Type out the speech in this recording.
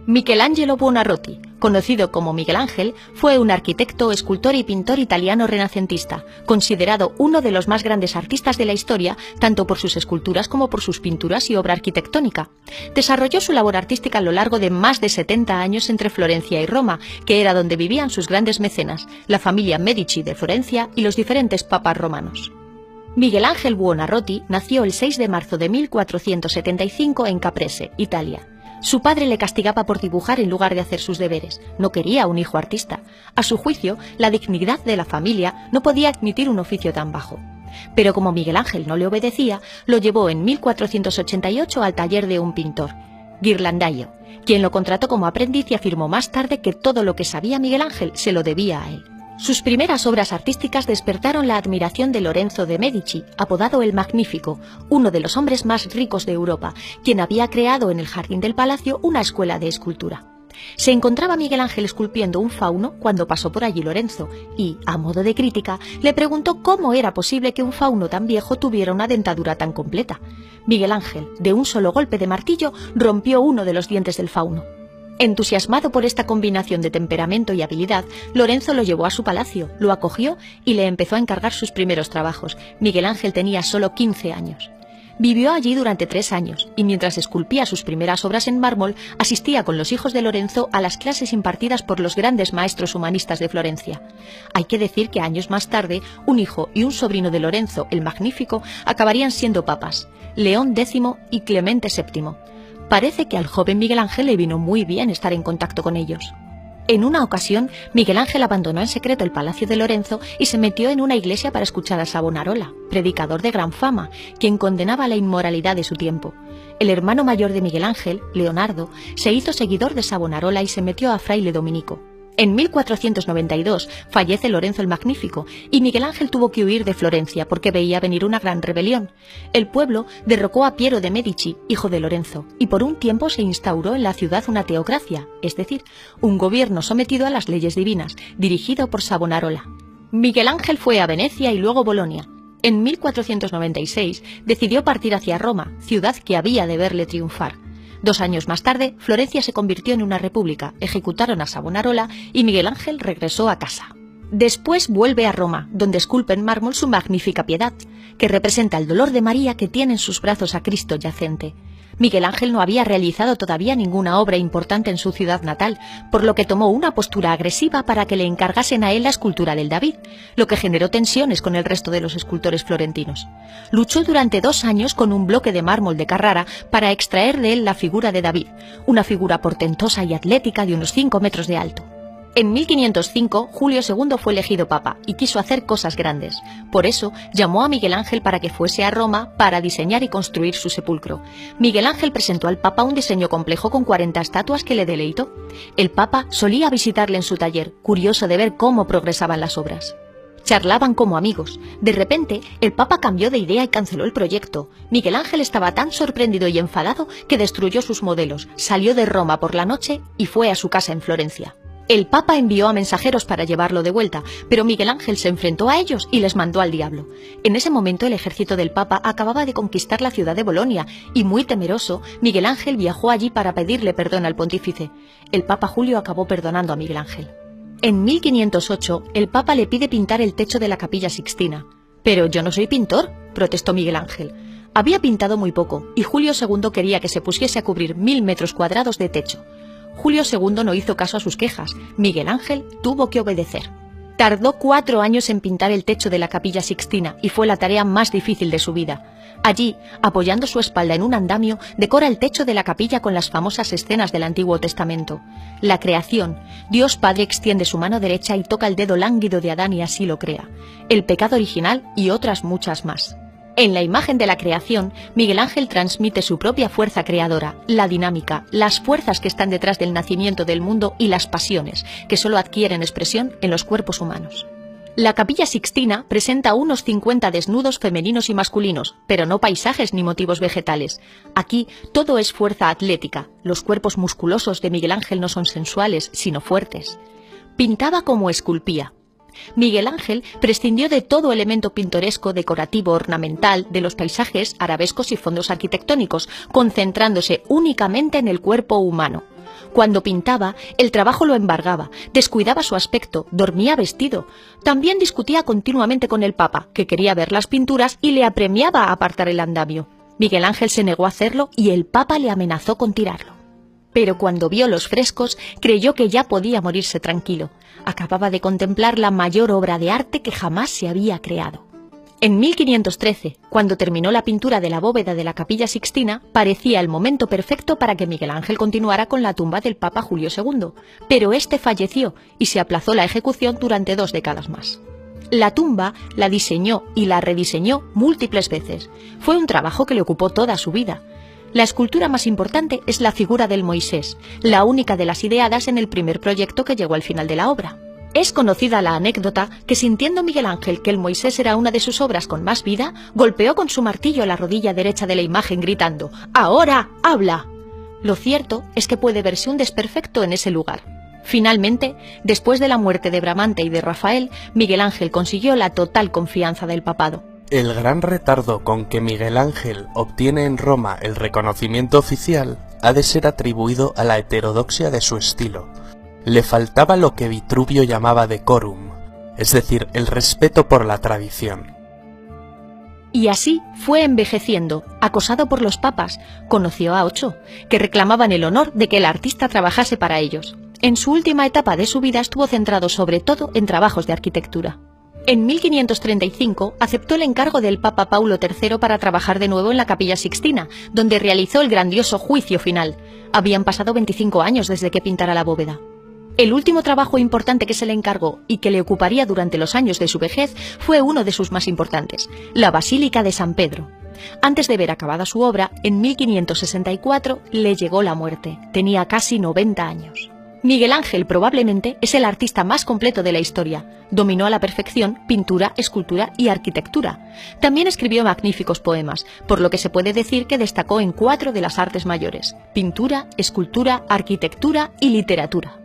Michelangelo Buonarroti, conocido como Miguel Ángel, fue un arquitecto, escultor y pintor italiano renacentista, considerado uno de los más grandes artistas de la historia, tanto por sus esculturas como por sus pinturas y obra arquitectónica. Desarrolló su labor artística a lo largo de más de 70 años entre Florencia y Roma, que era donde vivían sus grandes mecenas, la familia Medici de Florencia y los diferentes papas romanos. Miguel Ángel Buonarroti nació el 6 de marzo de 1475 en Caprese, Italia. Su padre le castigaba por dibujar en lugar de hacer sus deberes. No quería un hijo artista. A su juicio, la dignidad de la familia no podía admitir un oficio tan bajo. Pero como Miguel Ángel no le obedecía, lo llevó en 1488 al taller de un pintor, Ghirlandaio, quien lo contrató como aprendiz y afirmó más tarde que todo lo que sabía Miguel Ángel se lo debía a él. Sus primeras obras artísticas despertaron la admiración de Lorenzo de Medici, apodado el Magnífico, uno de los hombres más ricos de Europa, quien había creado en el jardín del palacio una escuela de escultura. Se encontraba Miguel Ángel esculpiendo un fauno cuando pasó por allí Lorenzo y, a modo de crítica, le preguntó cómo era posible que un fauno tan viejo tuviera una dentadura tan completa. Miguel Ángel, de un solo golpe de martillo, rompió uno de los dientes del fauno. Entusiasmado por esta combinación de temperamento y habilidad, Lorenzo lo llevó a su palacio, lo acogió y le empezó a encargar sus primeros trabajos. Miguel Ángel tenía solo 15 años. Vivió allí durante 3 años y mientras esculpía sus primeras obras en mármol, asistía con los hijos de Lorenzo a las clases impartidas por los grandes maestros humanistas de Florencia. Hay que decir que años más tarde, un hijo y un sobrino de Lorenzo, el Magnífico, acabarían siendo papas, León X y Clemente VII. Parece que al joven Miguel Ángel le vino muy bien estar en contacto con ellos. En una ocasión, Miguel Ángel abandonó en secreto el palacio de Lorenzo y se metió en una iglesia para escuchar a Savonarola, predicador de gran fama, quien condenaba la inmoralidad de su tiempo. El hermano mayor de Miguel Ángel, Leonardo, se hizo seguidor de Savonarola y se metió a fraile dominico. En 1492 fallece Lorenzo el Magnífico y Miguel Ángel tuvo que huir de Florencia porque veía venir una gran rebelión. El pueblo derrocó a Piero de Medici, hijo de Lorenzo, y por un tiempo se instauró en la ciudad una teocracia, es decir, un gobierno sometido a las leyes divinas, dirigido por Savonarola. Miguel Ángel fue a Venecia y luego Bolonia. En 1496 decidió partir hacia Roma, ciudad que había de verle triunfar. 2 años más tarde, Florencia se convirtió en una república, ejecutaron a Savonarola y Miguel Ángel regresó a casa. Después vuelve a Roma, donde esculpe en mármol su magnífica Piedad, que representa el dolor de María que tiene en sus brazos a Cristo yacente. Miguel Ángel no había realizado todavía ninguna obra importante en su ciudad natal, por lo que tomó una postura agresiva para que le encargasen a él la escultura del David, lo que generó tensiones con el resto de los escultores florentinos. Luchó durante 2 años con un bloque de mármol de Carrara para extraer de él la figura de David, una figura portentosa y atlética de unos 5 metros de alto. En 1505, Julio II fue elegido papa y quiso hacer cosas grandes. Por eso, llamó a Miguel Ángel para que fuese a Roma para diseñar y construir su sepulcro. Miguel Ángel presentó al papa un diseño complejo con 40 estatuas que le deleitó. El papa solía visitarle en su taller, curioso de ver cómo progresaban las obras. Charlaban como amigos. De repente, el papa cambió de idea y canceló el proyecto. Miguel Ángel estaba tan sorprendido y enfadado que destruyó sus modelos, salió de Roma por la noche y fue a su casa en Florencia. El Papa envió a mensajeros para llevarlo de vuelta, pero Miguel Ángel se enfrentó a ellos y les mandó al diablo. En ese momento el ejército del Papa acababa de conquistar la ciudad de Bolonia y, muy temeroso, Miguel Ángel viajó allí para pedirle perdón al pontífice. El Papa Julio acabó perdonando a Miguel Ángel. En 1508, el Papa le pide pintar el techo de la Capilla Sixtina. «Pero yo no soy pintor», protestó Miguel Ángel. Había pintado muy poco y Julio II quería que se pusiese a cubrir 1000 metros cuadrados de techo. Julio II no hizo caso a sus quejas. Miguel Ángel tuvo que obedecer. Tardó 4 años en pintar el techo de la Capilla Sixtina y fue la tarea más difícil de su vida. Allí, apoyando su espalda en un andamio, decora el techo de la capilla con las famosas escenas del Antiguo Testamento. La creación. Dios Padre extiende su mano derecha y toca el dedo lánguido de Adán y así lo crea. El pecado original y otras muchas más. En la imagen de la creación, Miguel Ángel transmite su propia fuerza creadora, la dinámica, las fuerzas que están detrás del nacimiento del mundo y las pasiones, que solo adquieren expresión en los cuerpos humanos. La Capilla Sixtina presenta unos 50 desnudos femeninos y masculinos, pero no paisajes ni motivos vegetales. Aquí todo es fuerza atlética, los cuerpos musculosos de Miguel Ángel no son sensuales, sino fuertes. Pintaba como esculpía. Miguel Ángel prescindió de todo elemento pintoresco, decorativo, ornamental, de los paisajes, arabescos y fondos arquitectónicos, concentrándose únicamente en el cuerpo humano. Cuando pintaba, el trabajo lo embargaba, descuidaba su aspecto, dormía vestido. También discutía continuamente con el Papa, que quería ver las pinturas y le apremiaba a apartar el andamio. Miguel Ángel se negó a hacerlo y el Papa le amenazó con tirarlo. Pero cuando vio los frescos, creyó que ya podía morirse tranquilo. Acababa de contemplar la mayor obra de arte que jamás se había creado. En 1513, cuando terminó la pintura de la bóveda de la Capilla Sixtina, parecía el momento perfecto para que Miguel Ángel continuara con la tumba del Papa Julio II, pero este falleció y se aplazó la ejecución durante 2 décadas más. La tumba la diseñó y la rediseñó múltiples veces. Fue un trabajo que le ocupó toda su vida. La escultura más importante es la figura del Moisés, la única de las ideadas en el primer proyecto que llegó al final de la obra. Es conocida la anécdota que, sintiendo Miguel Ángel que el Moisés era una de sus obras con más vida, golpeó con su martillo la rodilla derecha de la imagen gritando «¡Ahora, habla!». Lo cierto es que puede verse un desperfecto en ese lugar. Finalmente, después de la muerte de Bramante y de Rafael, Miguel Ángel consiguió la total confianza del papado. El gran retardo con que Miguel Ángel obtiene en Roma el reconocimiento oficial ha de ser atribuido a la heterodoxia de su estilo. Le faltaba lo que Vitruvio llamaba decorum, es decir, el respeto por la tradición. Y así fue envejeciendo, acosado por los papas. Conoció a 8, que reclamaban el honor de que el artista trabajase para ellos. En su última etapa de su vida estuvo centrado sobre todo en trabajos de arquitectura. En 1535 aceptó el encargo del Papa Paulo III para trabajar de nuevo en la Capilla Sixtina, donde realizó el grandioso juicio final. Habían pasado 25 años desde que pintara la bóveda. El último trabajo importante que se le encargó y que le ocuparía durante los años de su vejez fue uno de sus más importantes, la Basílica de San Pedro. Antes de ver acabada su obra, en 1564 le llegó la muerte. Tenía casi 90 años. Miguel Ángel probablemente es el artista más completo de la historia. Dominó a la perfección pintura, escultura y arquitectura. También escribió magníficos poemas, por lo que se puede decir que destacó en 4 de las artes mayores: pintura, escultura, arquitectura y literatura.